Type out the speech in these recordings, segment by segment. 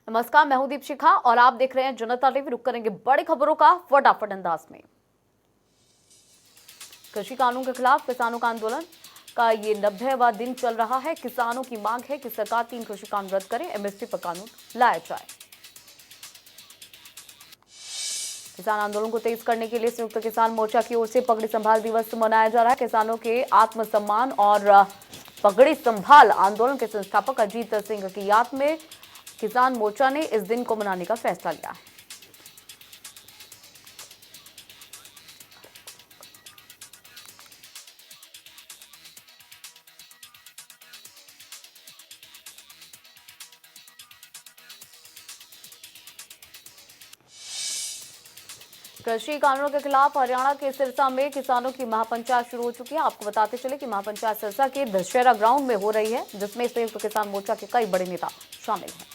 नमस्कार, मैं हूं दीपशिखा और आप देख रहे हैं जनता टीवी। रुक करेंगे बड़ी खबरों का फटाफट अंदाज में। कृषि कानून के खिलाफ किसानों का आंदोलन का ये 90वां दिन चल रहा है। किसानों की मांग है कि सरकार 3 कृषि कानून रद्द करे, एमएसपी पर कानून लाया जाए। किसान आंदोलन को तेज करने के लिए संयुक्त किसान मोर्चा की ओर से पगड़ी संभाल दिवस मनाया जा रहा है। किसानों के आत्मसम्मान और पगड़ी संभाल आंदोलन के संस्थापक अजीत सिंह की याद में किसान मोर्चा ने इस दिन को मनाने का फैसला लिया है। कृषि कानूनों के खिलाफ हरियाणा के सिरसा में किसानों की महापंचायत शुरू हो चुकी है। आपको बताते चले कि महापंचायत सिरसा के दशहरा ग्राउंड में हो रही है, जिसमें संयुक्त किसान मोर्चा के कई बड़े नेता शामिल हैं।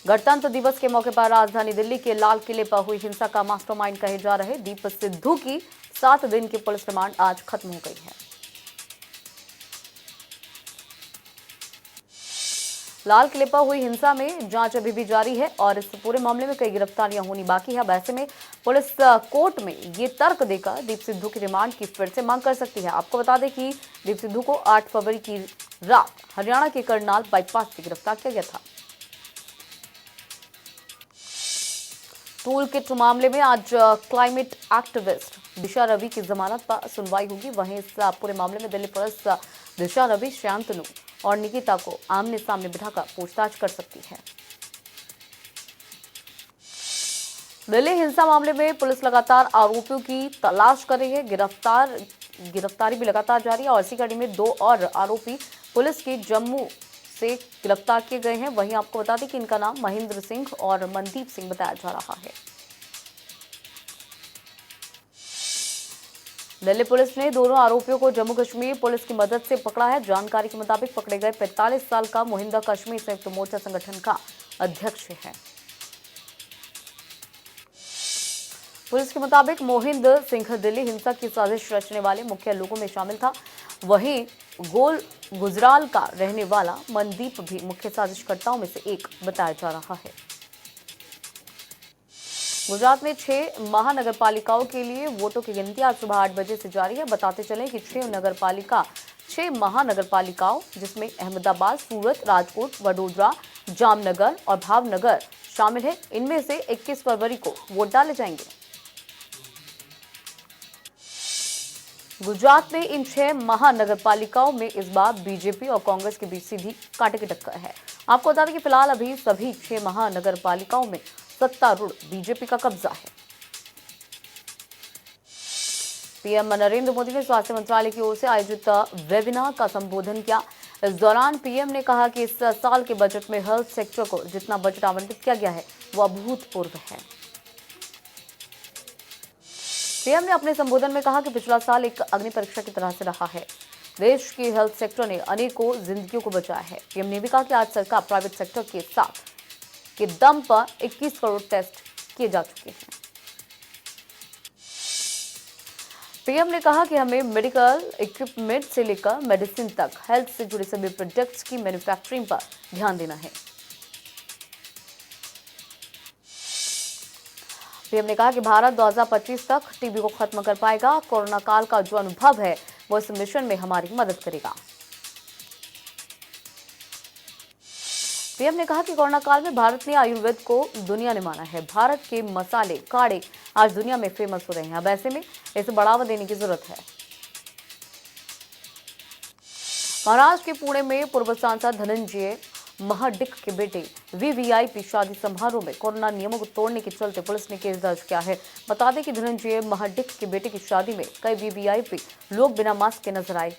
गणतंत्र दिवस के मौके पर राजधानी दिल्ली के लाल किले पर हुई हिंसा का मास्टरमाइंड कहे जा रहे दीप सिद्धू की 7 दिन की पुलिस रिमांड आज खत्म हो गई है। लाल किले पर हुई हिंसा में जांच अभी भी जारी है और इस पूरे मामले में कई गिरफ्तारियां होनी बाकी है। वैसे में पुलिस कोर्ट में ये तर्क देकर दीप सिद्धू की रिमांड की फिर से मांग कर सकती है। आपको बता दें कि दीप सिद्धू को 8 फरवरी की रात हरियाणा के करनाल बाईपास से गिरफ्तार किया गया था। टूल किट मामले में आज क्लाइमेट एक्टिविस्ट दिशा रवि की जमानत पर सुनवाई होगी। वहीं इस पूरे मामले में दिल्ली पुलिस दिशा रवि, शांतनु और निकिता को आमने सामने बिठाकर पूछताछ कर सकती है। दिल्ली हिंसा मामले में पुलिस लगातार आरोपियों की तलाश कर रही है। गिरफ्तारी भी लगातार जारी है और इसी कड़ी में 2 और आरोपी पुलिस की जम्मू से गिरफ्तार किए गए हैं। वहीं आपको बता दें कि इनका नाम महेंद्र सिंह और मनदीप सिंह बताया जा रहा है। दिल्ली पुलिस ने दोनों आरोपियों को जम्मू कश्मीर पुलिस की मदद से पकड़ा है। जानकारी के मुताबिक पकड़े गए 45 साल का मोहिंदा कश्मीर संयुक्त मोर्चा संगठन का अध्यक्ष है। पुलिस के मुताबिक मोहिंद सिंह दिल्ली हिंसा की साजिश रचने वाले मुख्य लोगों में शामिल था। वहीं गोल गुजराल का रहने वाला मनदीप भी मुख्य साजिशकर्ताओं में से एक बताया जा रहा है। गुजरात में 6 महानगरपालिकाओं के लिए वोटों की गिनती आज सुबह 8 बजे से जारी है। बताते चलें कि 6 महानगरपालिकाओं जिसमें अहमदाबाद, सूरत, राजकोट, वडोदरा, जामनगर और भावनगर शामिल है। इनमें से 21 फरवरी को वोट डाले जाएंगे। गुजरात में इन 6 महानगरपालिकाओं में इस बार बीजेपी और कांग्रेस के बीच सीधी कांटे की टक्कर है। आपको बता दें कि फिलहाल अभी सभी 6 महानगरपालिकाओं में सत्तारूढ़ बीजेपी का कब्जा है। पीएम नरेंद्र मोदी ने स्वास्थ्य मंत्रालय की ओर से आयोजित वेबिनार का संबोधन किया। इस दौरान पीएम ने कहा कि इस साल के बजट में हेल्थ सेक्टर को जितना बजट आवंटित किया गया है वह अभूतपूर्व है। पीएम ने अपने संबोधन में कहा कि पिछला साल एक अग्नि परीक्षा की तरह से रहा है। देश के हेल्थ सेक्टर ने अनेकों जिंदगियों को बचाया है। पीएम ने भी कहा कि आज सरकार प्राइवेट सेक्टर के साथ के दम पर 21 करोड़ टेस्ट किए जा चुके हैं। पीएम ने कहा कि हमें मेडिकल इक्विपमेंट से लेकर मेडिसिन तक हेल्थ से जुड़े सभी प्रोडक्ट्स की मैन्युफैक्चरिंग पर ध्यान देना है। पीएम ने कहा कि भारत 2025 तक टीबी को खत्म कर पाएगा। कोरोना काल का जो अनुभव है वो इस मिशन में हमारी मदद करेगा। पीएम ने कहा कि कोरोना काल में भारत ने आयुर्वेद को दुनिया ने माना है। भारत के मसाले काढ़े आज दुनिया में फेमस हो रहे हैं। अब ऐसे में इसे बढ़ावा देने की जरूरत है। महाराष्ट्र के पुणे में पूर्व सांसद धनंजय महाडिक के बेटे वीवीआईपी शादी समारोह में कोरोना नियमों को तोड़ने के चलते पुलिस ने केस दर्ज किया है। बता दें कि धनंजय महाडिक के बेटे की शादी में कई वीवीआईपी लोग बिना मास्क के नजर आए।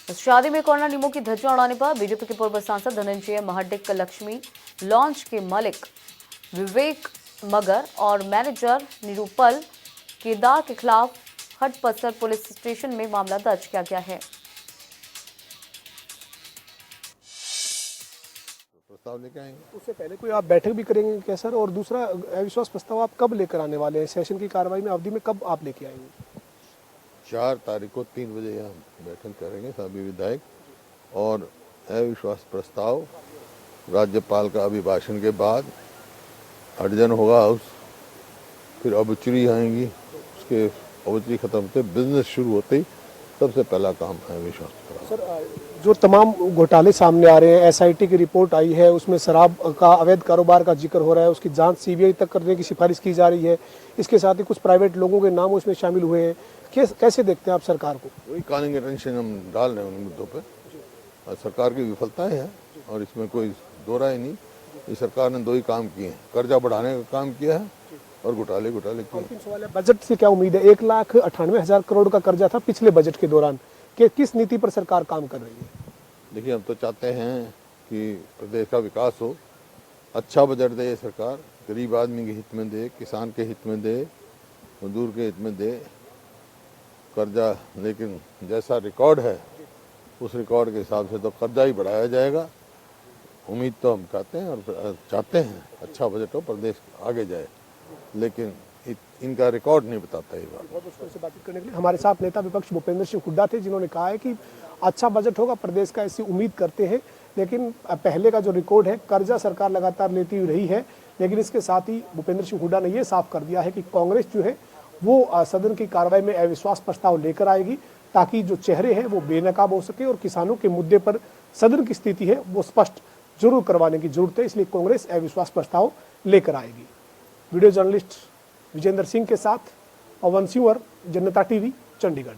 इस शादी में कोरोना नियमों की धज्जियां उड़ाने पर बीजेपी के पूर्व सांसद धनंजय महाडिक, लक्ष्मी लॉन्च के मालिक विवेक मगर और मैनेजर निरूपल केदार के खिलाफ हटपसर पुलिस स्टेशन में मामला दर्ज किया गया है। प्रस्ताव लेके आएंगे। उससे पहले कोई आप बैठक भी करेंगे क्या सर? और दूसरा, अविश्वास प्रस्ताव आप कब लेकर आने वाले हैं? सेशन की कार्रवाई में अवधि में कब आप लेके आएंगे? 4 तारीख को 3 बजे यहाँ बैठक करेंगे सभी विधायक और अविश्वास प्रस्ताव राज्यपाल का अभिभाषण के बाद अडजन होगा हाउस, फिर ऑब्चुरी आएंगी, उसके ऑब्चुरी खत्म होते बिजनेस शुरू होते ही सबसे पहला काम है विश्वास प्रस्ताव। सर जो तमाम घोटाले सामने आ रहे हैं, एसआईटी की रिपोर्ट आई है, उसमें शराब का अवैध कारोबार का जिक्र हो रहा है, उसकी जांच सीबीआई तक करने की सिफारिश की जा रही है। इसके साथ ही कुछ प्राइवेट लोगों के नाम उसमें शामिल हुए हैं। कैसे देखते हैं आप सरकार को? वही कॉलिंग अटेंशन हम डाल रहे हैं उन मुद्दों पर और सरकार की विफलताएं हैं और इसमें कोई दो राय नहीं। इस सरकार ने 2 ही काम किए हैं, कर्जा बढ़ाने का काम किया है और घोटाले किए हैं। अंतिम सवाल है, बजट से क्या उम्मीद है? 1,98,000 करोड़ का कर्जा था पिछले बजट के दौरान, कि किस नीति पर सरकार काम कर रही है? देखिए, हम तो चाहते हैं कि प्रदेश का विकास हो, अच्छा बजट दे ये सरकार, गरीब आदमी के हित में दे, किसान के हित में दे, मजदूर के हित में दे कर्जा। लेकिन जैसा रिकॉर्ड है उस रिकॉर्ड के हिसाब से तो कर्जा ही बढ़ाया जाएगा। उम्मीद तो हम करते हैं और चाहते हैं अच्छा बजट हो, प्रदेश आगे जाए, लेकिन इनका रिकॉर्ड नहीं बताता ये बात। बहुत मुश्किल से बातचीत करने के लिए हमारे साथ नेता विपक्ष भूपेंद्र सिंह हुड्डा थे, जिन्होंने कहा है कि अच्छा बजट होगा, प्रदेश का ऐसी उम्मीद करते हैं। लेकिन पहले का जो रिकॉर्ड है, कर्जा सरकार लगातार लेती हुई रही है। लेकिन इसके साथ ही भूपेंद्र सिंह हुड्डा ने यह साफ कर दिया है कि कांग्रेस जो है वो सदन की कार्रवाई में अविश्वास प्रस्ताव लेकर आएगी, ताकि जो चेहरे हैं वो बेनकाब हो सके और किसानों के मुद्दे पर सदन की स्थिति है वो स्पष्ट जरूर करवाने की जरूरत है। इसलिए कांग्रेस अविश्वास प्रस्ताव लेकर आएगी। वीडियो जर्नलिस्ट विजेंद्र सिंह के साथ पवन सिंह, जनता टीवी, चंडीगढ़।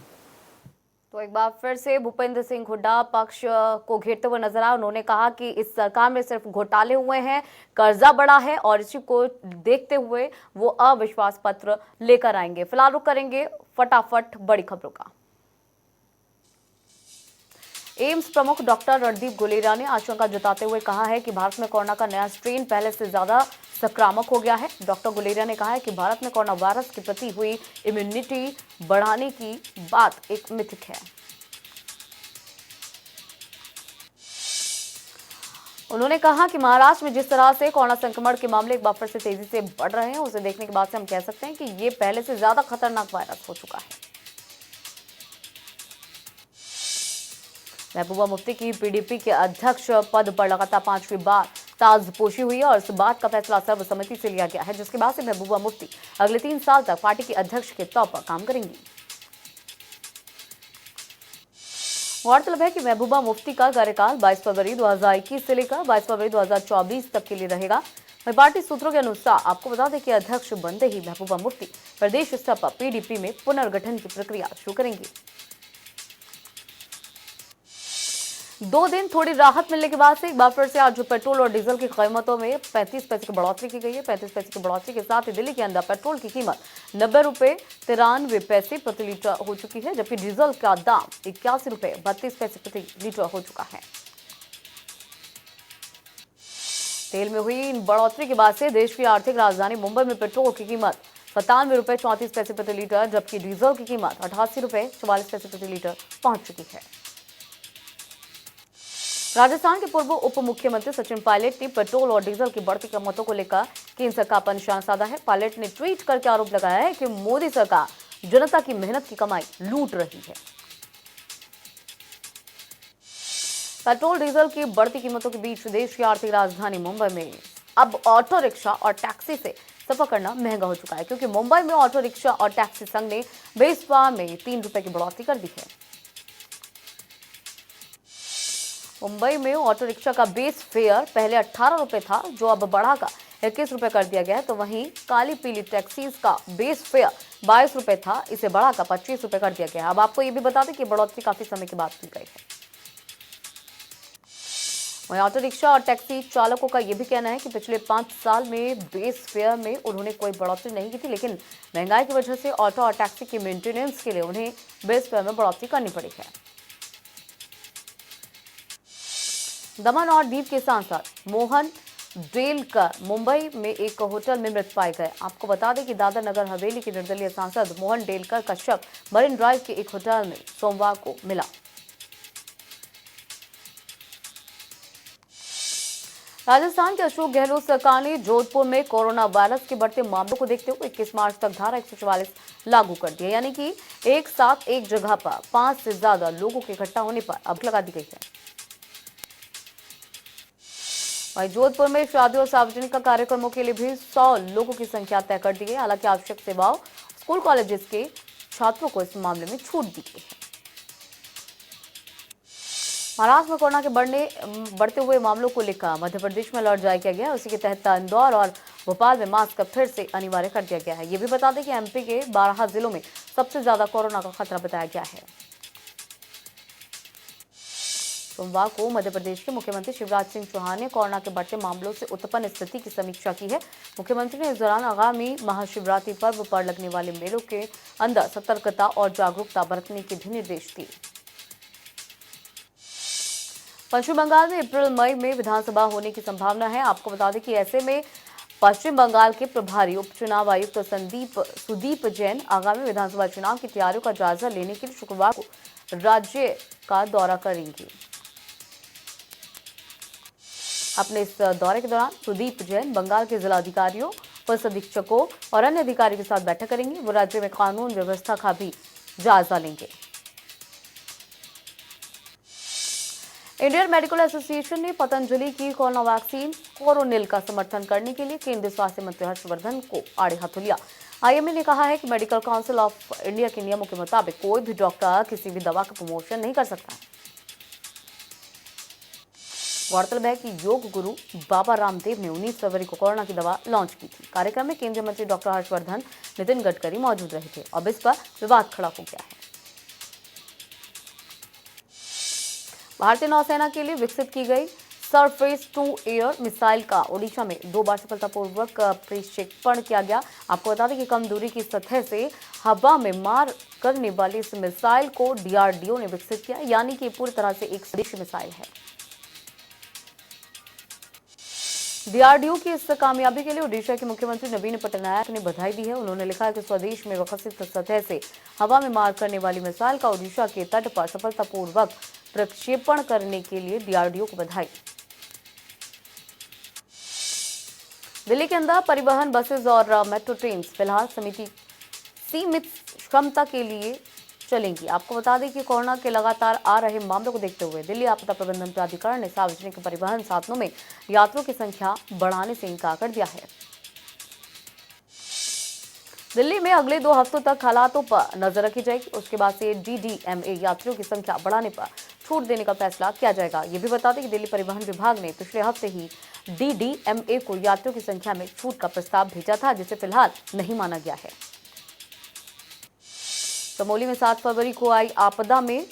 तो एक बार फिर से भूपेंद्र सिंह हुड्डा पक्ष को घेरते हुए नजर आए। उन्होंने कहा कि इस सरकार में सिर्फ घोटाले हुए हैं, कर्जा बढ़ा है और इसी को देखते हुए वो अविश्वास पत्र लेकर आएंगे। फिलहाल रुक करेंगे फटाफट बड़ी खबरों का। एम्स प्रमुख डॉक्टर रणदीप गुलेरिया ने आशंका जताते हुए कहा है कि भारत में कोरोना का नया स्ट्रेन पहले से ज्यादा संक्रामक हो गया है। डॉक्टर गुलेरिया ने कहा है कि भारत में कोरोना वायरस के प्रति हुई इम्यूनिटी बढ़ाने की बात एक मिथक है। उन्होंने कहा कि महाराष्ट्र में जिस तरह से कोरोना संक्रमण के मामले एक बार फिर से तेजी से बढ़ रहे हैं, उसे देखने के बाद से हम कह सकते हैं कि ये पहले से ज्यादा खतरनाक वायरस हो चुका है। महबूबा मुफ्ती की पीडीपी के अध्यक्ष पद पर लगातार 5वीं बार ताजपोशी हुई है और इस बात का फैसला सर्वसम्मति से लिया गया है, जिसके बाद से महबूबा मुफ्ती अगले 3 साल तक पार्टी के अध्यक्ष के तौर पर काम करेंगी। गौरतलब है कि महबूबा मुफ्ती का कार्यकाल 22 फरवरी 2021 से लेकर 22 फरवरी 2024 तक के लिए रहेगा। वहीं पार्टी सूत्रों के अनुसार आपको बता दें कि अध्यक्ष बनते ही महबूबा मुफ्ती प्रदेश स्तर पर पीडीपी में पुनर्गठन की प्रक्रिया शुरू करेंगी। 2 दिन थोड़ी राहत मिलने के बाद से एक बार फिर से आज पेट्रोल और डीजल की कीमतों में 35 पैसे की बढ़ोतरी की गई है। 35 पैसे की बढ़ोतरी के साथ ही दिल्ली के अंदर पेट्रोल की कीमत 90 रुपए 93 पैसे प्रति लीटर हो चुकी है, जबकि डीजल का दाम 81 रुपए 32 पैसे प्रति लीटर हो चुका है। तेल में हुई इन बढ़ोतरी के बाद से देश की आर्थिक राजधानी मुंबई में पेट्रोल की कीमत 97 रुपए 34 पैसे प्रति लीटर, जबकि डीजल की कीमत 88 रुपए 44 पैसे प्रति लीटर पहुंच चुकी है। राजस्थान के पूर्व उप मुख्यमंत्री सचिन पायलट ने पेट्रोल और डीजल की बढ़ती कीमतों को लेकर केंद्र सरकार पर निशाना साधा है। पायलट ने ट्वीट करके आरोप लगाया है कि मोदी सरकार जनता की मेहनत की कमाई लूट रही है। पेट्रोल डीजल की बढ़ती कीमतों के बीच देश की आर्थिक राजधानी मुंबई में अब ऑटो रिक्शा और टैक्सी से सफर करना महंगा हो चुका है, क्योंकि मुंबई में ऑटो रिक्शा और टैक्सी संघ ने बेस फेयर में 3 रुपए की बढ़ोतरी कर दी है। मुंबई में ऑटो रिक्शा का बेस फेयर पहले 18 रुपए था, जो अब बढ़ाकर 21 रुपए कर दिया गया है। तो वहीं काली पीली टैक्सीज का बेस फेयर 22 रुपए था, इसे बढ़ाकर 25 रुपए कर दिया गया है। अब आपको ये भी बता दें कि बढ़ोतरी काफी समय के बाद की गई है। वहीं ऑटो रिक्शा और टैक्सी चालकों का यह भी कहना है कि पिछले 5 साल में बेस फेयर में उन्होंने कोई बढ़ोतरी नहीं की थी, लेकिन महंगाई की वजह से ऑटो और टैक्सी के मेंटेनेंस के लिए उन्हें बेस फेयर में बढ़ोतरी करनी पड़ी है। दमन और दीव के सांसद मोहन डेलकर मुंबई में एक होटल में मृत पाए गए। आपको बता दें कि दादर नगर हवेली के निर्दलीय सांसद मोहन डेलकर का शव मरीन ड्राइव के एक होटल में सोमवार को मिला। राजस्थान के अशोक गहलोत सरकार ने जोधपुर में कोरोना वायरस के बढ़ते मामलों को देखते हुए 21 मार्च तक धारा 144 लागू कर दिया, यानी कि एक साथ एक जगह पर 5 से ज्यादा लोगों के इकट्ठा होने पर अब लगा दी गई है। वहीं जोधपुर में शादी और सार्वजनिक कार्यक्रमों के लिए भी 100 लोगों की संख्या तय कर दी गई। हालांकि आवश्यक सेवाओं, स्कूल कॉलेजेस के छात्रों को इस मामले में छूट दी गई है। महाराष्ट्र में कोरोना के बढ़ते हुए मामलों को लेकर मध्य प्रदेश में अलर्ट जारी किया गया है। उसी के तहत इंदौर और भोपाल में मास्क फिर से अनिवार्य कर दिया गया है। ये भी बता दें कि एमपी के 12 जिलों में सबसे ज्यादा कोरोना का खतरा बताया गया है। सोमवार को मध्य प्रदेश के मुख्यमंत्री शिवराज सिंह चौहान ने कोरोना के बढ़ते मामलों से उत्पन्न स्थिति की समीक्षा की है। मुख्यमंत्री ने इस दौरान आगामी महाशिवरात्रि पर्व पर लगने वाले मेलों के अंदर सतर्कता और जागरूकता बरतने के भी निर्देश दिए। पश्चिम बंगाल में अप्रैल मई में विधानसभा होने की संभावना है। आपको बता दें कि ऐसे में पश्चिम बंगाल के प्रभारी उपचुनाव आयुक्त सुदीप जैन आगामी विधानसभा चुनाव की तैयारियों का जायजा लेने के लिए शुक्रवार को राज्य का दौरा करेंगे। अपने इस दौरे के दौरान सुदीप जैन बंगाल के जिलाधिकारियों, पुलिस अधीक्षकों और अन्य अधिकारियों के साथ बैठक करेंगे। वो राज्य में कानून व्यवस्था का भी जायजा लेंगे। इंडियन मेडिकल एसोसिएशन ने पतंजलि की कोरोना वैक्सीन कोरोनिल का समर्थन करने के लिए केंद्रीय स्वास्थ्य मंत्री हर्षवर्धन को आड़े हाथों लिया। आईएमए ने कहा है कि मेडिकल काउंसिल ऑफ इंडिया के नियमों के मुताबिक कोई भी डॉक्टर किसी भी दवा का प्रमोशन नहीं कर सकता। गौरतलब है कि योग गुरु बाबा रामदेव ने 19 फरवरी को कोरोना की दवा लॉन्च की थी। कार्यक्रम में केंद्रीय मंत्री डॉक्टर हर्षवर्धन, नितिन गडकरी मौजूद रहे थे। अब इस पर विवाद खड़ा हो गया है। भारतीय नौसेना के लिए विकसित की गई सरफेस टू एयर मिसाइल का ओडिशा में 2 बार सफलतापूर्वक प्रक्षेपण किया गया। आपको बता दें कि कम दूरी की सतह से हवा में मार करने वाली इस मिसाइल को डीआरडीओ ने विकसित किया, यानी कि पूरी तरह से एक स्वदेशी मिसाइल है। डीआरडीओ की इस कामयाबी के लिए ओडिशा के मुख्यमंत्री नवीन पटनायक ने बधाई दी है। उन्होंने लिखा है कि स्वदेश में विकसित सतह से हवा में मार करने वाली मिसाइल का ओडिशा के तट पर सफलतापूर्वक प्रक्षेपण करने के लिए डीआरडीओ को बधाई। दिल्ली के अंदर परिवहन बसेस और मेट्रो ट्रेन फिलहाल सीमित क्षमता के लिए चलेंगी। आपको बता दें कि कोरोना के लगातार आ रहे मामलों को देखते हुए दिल्ली आपदा प्रबंधन प्राधिकरण ने सार्वजनिक परिवहन साधनों में यात्रियों की संख्या बढ़ाने से इनकार कर दिया है। दिल्ली में अगले 2 हफ्तों तक हालातों पर नजर रखी जाएगी। उसके बाद से डीडीएमए यात्रियों की संख्या बढ़ाने पर छूट देने का फैसला किया जाएगा। ये भी बता दें कि दिल्ली परिवहन विभाग ने पिछले हफ्ते ही डीडीएमए को यात्रियों की संख्या में छूट का प्रस्ताव भेजा था, जिसे फिलहाल नहीं माना गया है। चमोली में 7 फरवरी को आई आपदा में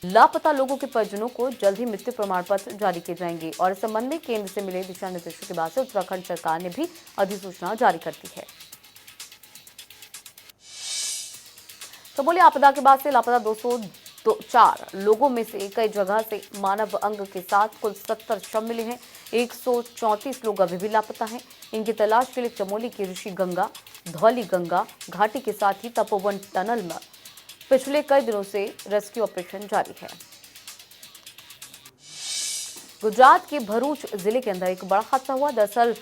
लापता लोगों के परिजनों को जल्द ही मृत्यु प्रमाण पत्र जारी किए जाएंगे और इस संबंध में केंद्र से मिले दिशा निर्देशों के बाद से उत्तराखंड सरकार ने भी अधिसूचना जारी कर दी है। चमोली आपदा के बाद से लापता 204 लोगों में से कई जगह से मानव अंग के साथ कुल 70 शव मिले हैं। 134 लोग अभी भी लापता हैं। इनकी तलाश के लिए चमोली की ऋषि गंगा, धौली गंगा घाटी के साथ ही तपोवन टनल में पिछले कई दिनों से रेस्क्यू ऑपरेशन जारी है। गुजरात के भरूच जिले के अंदर एक बड़ा हादसा हुआ। दरअसल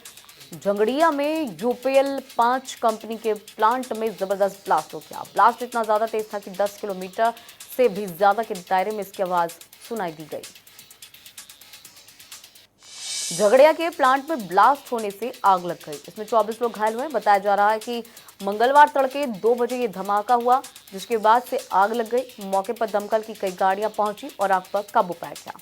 झंगड़िया में यूपीएल 5 कंपनी के प्लांट में जबरदस्त ब्लास्ट हो गया। ब्लास्ट इतना ज्यादा तेज था कि 10 किलोमीटर से भी ज्यादा के दायरे में इसकी आवाज सुनाई दी गई। झगड़िया के प्लांट में ब्लास्ट होने से आग लग गई। इसमें 24 लोग घायल हुए। बताया जा रहा है कि मंगलवार तड़के 2 बजे ये धमाका हुआ, जिसके बाद से आग लग गई। मौके पर दमकल की कई गाड़ियां पहुंची और आग पर काबू पाया गया।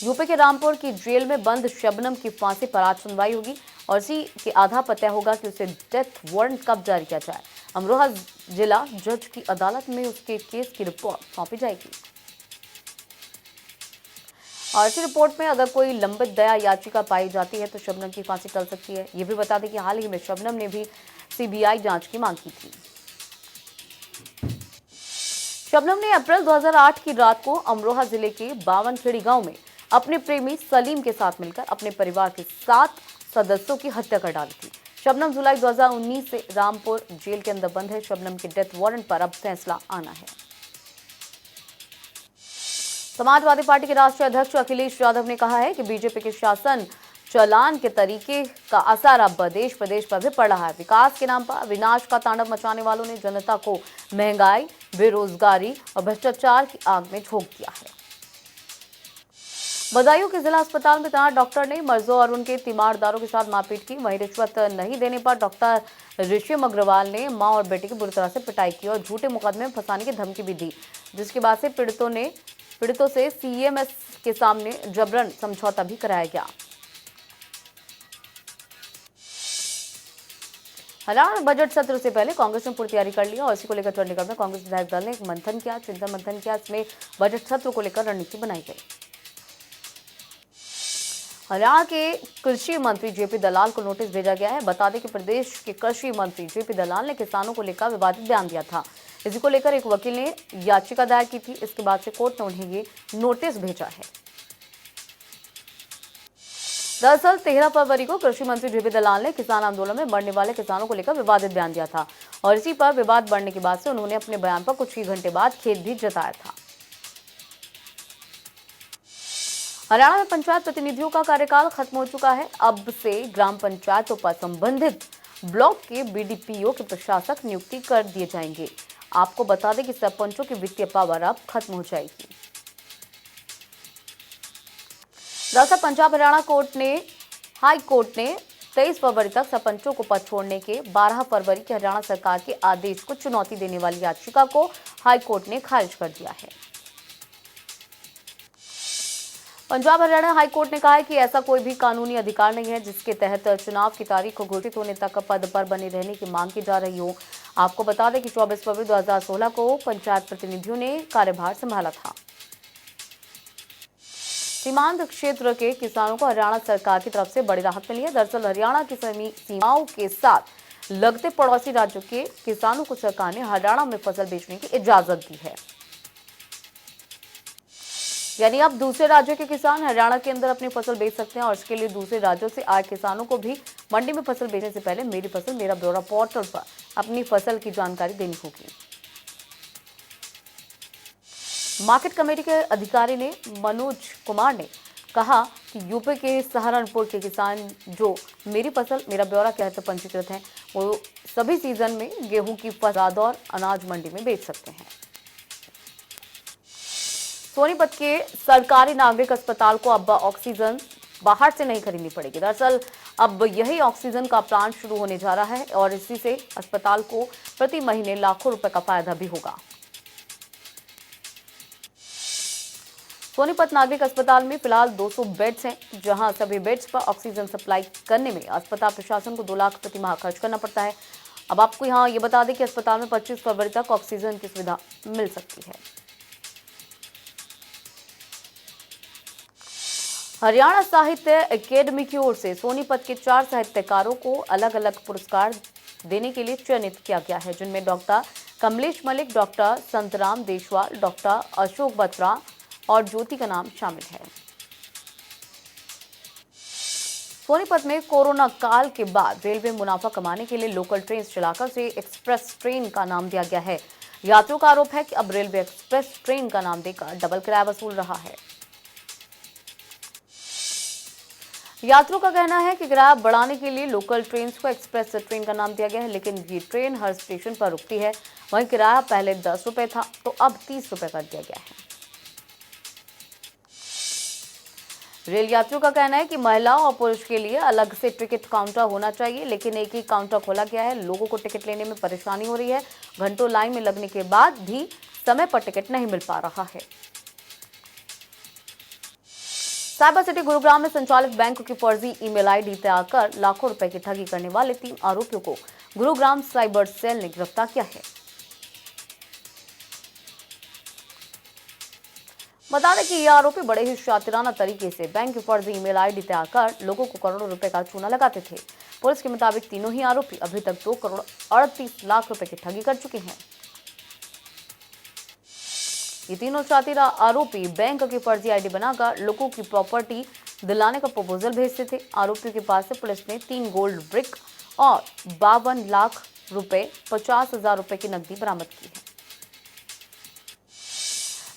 यूपी के रामपुर की जेल में बंद शबनम की फांसी पर आज सुनवाई होगी और इसी के आधार पर तय होगा कि उसे डेथ वारंट कब जारी किया जाए। अमरोहा जिला जज की अदालत में उसके केस की रिपोर्ट सौंपी जाएगी और इसी रिपोर्ट में अगर कोई लंबित दया याचिका पाई जाती है तो शबनम की फांसी टल सकती है। ये भी बता दें कि हाल ही में शबनम ने भी सीबीआई जांच की मांग की थी। शबनम ने अप्रैल 2008 की रात को अमरोहा जिले के बावनखेड़ी गांव में अपने प्रेमी सलीम के साथ मिलकर अपने परिवार के 7 सदस्यों की हत्या कर डाली थी। शबनम जुलाई 2019 से रामपुर जेल के अंदर बंद है। शबनम के डेथ वारंट पर अब फैसला आना है। समाजवादी पार्टी के राष्ट्रीय अध्यक्ष अखिलेश यादव ने कहा है कि बीजेपी के शासन चलान के तरीके का असर अब देश प्रदेश पर भी पड़ रहा है। विकास के नाम पर विनाश का तांडव मचाने वालों ने जनता को महंगाई, बेरोजगारी और भ्रष्टाचार की आग में झोंक दिया है। बदायूं के जिला अस्पताल में तैनात डॉक्टर ने मर्जों और उनके तीमारदारों के साथ मारपीट की। वहीं रिश्वत नहीं देने पर डॉक्टर ऋषिम अग्रवाल ने मां और बेटे की बुरी तरह से पिटाई की और झूठे मुकदमे में फंसाने की धमकी भी दी, जिसके बाद से पीड़ितों से सीएमएस के सामने जबरन समझौता भी कराया गया। हरियाणा बजट सत्र से पहले कांग्रेस ने पूरी तैयारी कर लिया और इसी को लेकर चंडीगढ़ में कांग्रेस विधायक दल ने एक मंथन किया, चिंतन मंथन किया। इसमें बजट सत्र को लेकर रणनीति बनाई गई। हरियाणा के कृषि मंत्री जेपी दलाल को नोटिस भेजा गया है। बता दें कि प्रदेश के कृषि मंत्री जेपी दलाल ने किसानों को लेकर विवादित बयान दिया था। इसी को लेकर एक वकील ने याचिका दायर की थी। इसके बाद से कोर्ट ने उन्हें ये नोटिस भेजा है। दरअसल 13 फरवरी को कृषि मंत्री जेपी दलाल ने किसान आंदोलन में मरने वाले किसानों को लेकर विवादित बयान दिया था और इसी पर विवाद बढ़ने के बाद से उन्होंने अपने बयान पर कुछ ही घंटे बाद खेद भी जताया था। हरियाणा में पंचायत प्रतिनिधियों का कार्यकाल खत्म हो चुका है। अब से ग्राम पंचायतों पर संबंधित ब्लॉक के बीडीपीओ के प्रशासक नियुक्ति कर दिए जाएंगे। आपको बता दें कि सरपंचों की वित्तीय पावर अब खत्म हो जाएगी। दरअसल पंजाब हरियाणा हाई कोर्ट ने 23 फरवरी तक सरपंचों को पद छोड़ने के 12 फरवरी के हरियाणा सरकार के आदेश को चुनौती देने वाली याचिका को हाई कोर्ट ने खारिज कर दिया है। पंजाब हरियाणा हाई कोर्ट ने कहा है कि ऐसा कोई भी कानूनी अधिकार नहीं है जिसके तहत चुनाव की तारीख को घोषित होने तक पद पर बने रहने की मांग की जा रही हो। आपको बता दें कि 24 फरवरी 2016 को पंचायत प्रतिनिधियों ने कार्यभार संभाला था। सीमांत क्षेत्र के किसानों को हरियाणा सरकार की तरफ से बड़ी राहत मिली है। दरअसल हरियाणा की सीमाओं के साथ लगते पड़ोसी राज्यों के किसानों को सरकार ने हरियाणा में फसल बेचने की इजाजत दी है। यानी अब दूसरे राज्यों के किसान हरियाणा के अंदर अपनी फसल बेच सकते हैं और इसके लिए दूसरे राज्यों से आए किसानों को भी मंडी में फसल बेचने से पहले मेरी फसल मेरा ब्यौरा पोर्टल पर अपनी फसल की जानकारी देनी होगी। मार्केट कमेटी के अधिकारी ने मनोज कुमार ने कहा कि यूपी के सहारनपुर के किसान जो मेरी फसल मेरा ब्यौरा के तहत पंजीकृत हैं, वो सभी सीजन में गेहूं की फसल और अनाज मंडी में बेच सकते हैं। सोनीपत के सरकारी नागरिक अस्पताल को अब ऑक्सीजन बाहर से नहीं खरीदनी पड़ेगी। दरअसल अब यही ऑक्सीजन का प्लांट शुरू होने जा रहा है और इसी से अस्पताल को प्रति महीने लाखों रुपए का फायदा भी होगा। सोनीपत नागरिक अस्पताल में फिलहाल 200 बेड्स हैं, जहां सभी बेड्स पर ऑक्सीजन सप्लाई करने में अस्पताल प्रशासन को 2 लाख प्रति माह खर्च करना पड़ता है। अब आपको यहां ये बता दें कि अस्पताल में 25 फरवरी तक ऑक्सीजन की सुविधा मिल सकती है। हरियाणा साहित्य अकेडमी की ओर से सोनीपत के 4 साहित्यकारों को अलग अलग पुरस्कार देने के लिए चयनित किया गया है, जिनमें doctor Kamlesh Malik, doctor Santram Deswal, doctor Ashok Batra और ज्योति का नाम शामिल है। सोनीपत में कोरोना काल के बाद रेलवे मुनाफा कमाने के लिए लोकल ट्रेन चलाकर से एक्सप्रेस ट्रेन का नाम दिया गया है। यात्रियों का आरोप है कि अब रेलवे एक्सप्रेस ट्रेन का नाम देकर डबल किराया वसूल रहा है। यात्रियों का कहना है कि किराया बढ़ाने के लिए लोकल ट्रेन को एक्सप्रेस ट्रेन का नाम दिया गया है, लेकिन ये ट्रेन हर स्टेशन पर रुकती है। वहीं किराया पहले 10 रुपए था तो अब 30 रुपए कर दिया गया है। रेल यात्रियों का कहना है कि महिलाओं और पुरुष के लिए अलग से टिकट काउंटर होना चाहिए, लेकिन एक ही काउंटर खोला गया है। लोगों को टिकट लेने में परेशानी हो रही है। घंटों लाइन में लगने के बाद भी समय पर टिकट नहीं मिल पा रहा है। साइबर सिटी गुरुग्राम में संचालित बैंक की फर्जी ईमेल आईडी तैयार कर लाखों रुपए की ठगी करने वाले 3 आरोपियों को गुरुग्राम साइबर सेल ने गिरफ्तार किया है। बता दें कि ये आरोपी बड़े ही शातिराना तरीके से बैंक की फर्जी ईमेल आईडी तैयार कर लोगों को करोड़ों रुपए का चूना लगाते थे। पुलिस के मुताबिक तीनों ही आरोपी अभी तक 2 करोड़ 38 लाख रुपए की ठगी कर चुके हैं। ये तीनों शातिर आरोपी बैंक की फर्जी आईडी बनाकर लोगों की प्रॉपर्टी दिलाने का प्रपोजल भेजते थे। आरोपियों के पास से पुलिस ने 3 गोल्ड ब्रिक और 52 लाख रुपए 50,000 रुपए की नकदी बरामद की है।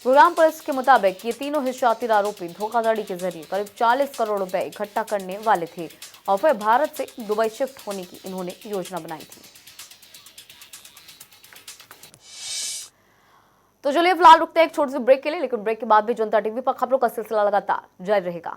गुरुग्राम पुलिस के मुताबिक ये तीनों ही शातिर आरोपी धोखाधड़ी के जरिए करीब 40 करोड़ रुपए इकट्ठा करने वाले थे और फिर भारत से दुबई शिफ्ट होने की इन्होंने योजना बनाई थी। तो चलिए फिलहाल रुकते हैं एक छोटे से ब्रेक के लिए, लेकिन ब्रेक के बाद भी जनता टीवी पर खबरों का सिलसिला लगातार जारी रहेगा।